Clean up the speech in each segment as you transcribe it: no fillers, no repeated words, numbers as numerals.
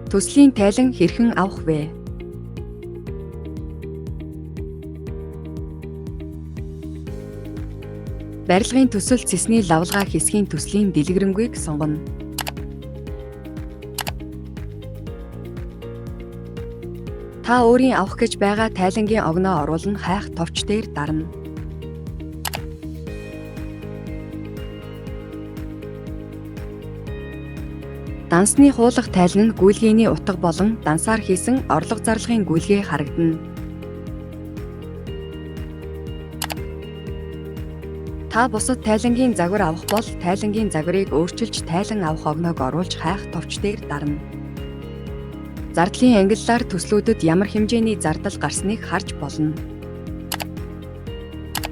Төслийн тайлан хэрхэн авах вэ? Барилгын төсөл цэсний лавлгаа хэсгийн төслийн дэлгэрэнгүй сонгоно. Та өөрийн авах гэж байгаа тайлангийн огноо оруулан хайх товч дээр дарна. Дансны хуулах тайлан нь гүйлгээний утга болон дансаар хийсэн орлого зарлагын гүйлгээ харагдана. Та бусад тайлангийн загвар авах бол тайлангийн загварыг өөрчилж тайлан авах огноог оруулж хайх товч дээр дарна. Зардлын ангиллаар төслүүдэд ямар хэмжээний зардал гарсныг харж болно.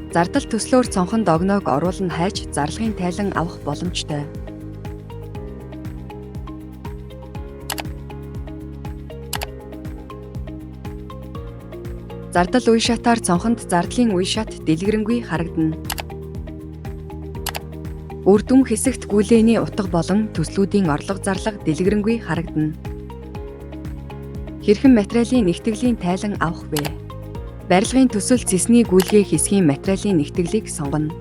Зардал төслөөр цонхонд огноог оруулан хайж зарлагын тайлан авах боломжтой. Зардал үе шатаар цонхонд зардлын үе шат дэлгэрэнгүй харагдана. Үр дүн хэсэгт гүйлгээний утга болон төслүүдийн орлого зарлага дэлгэрэнгүй харагдана. Хэрхэн материалын нэгтгэлийн тайлан авах вэ? Барилгын төсөл цэсний гүйлгээ хэсгийн материалын нэгтгэлийг сонгоно.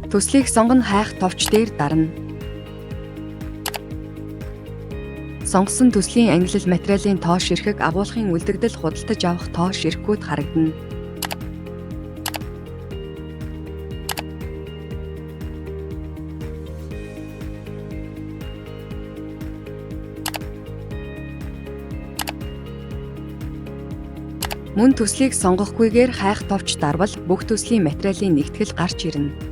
Төслийг сонгоно хайх товч дээр дарна. Сонгосон төслийн ангилал материалын тоо ширхэг агуулгын үлдэгдэл худалдаж авах тоо ширхгүүд харагдана. Мөн төслийг сонгохгүйгээр хайх товч дарвал бүх төслийн материалын нэгтгэл гарч ирнэ.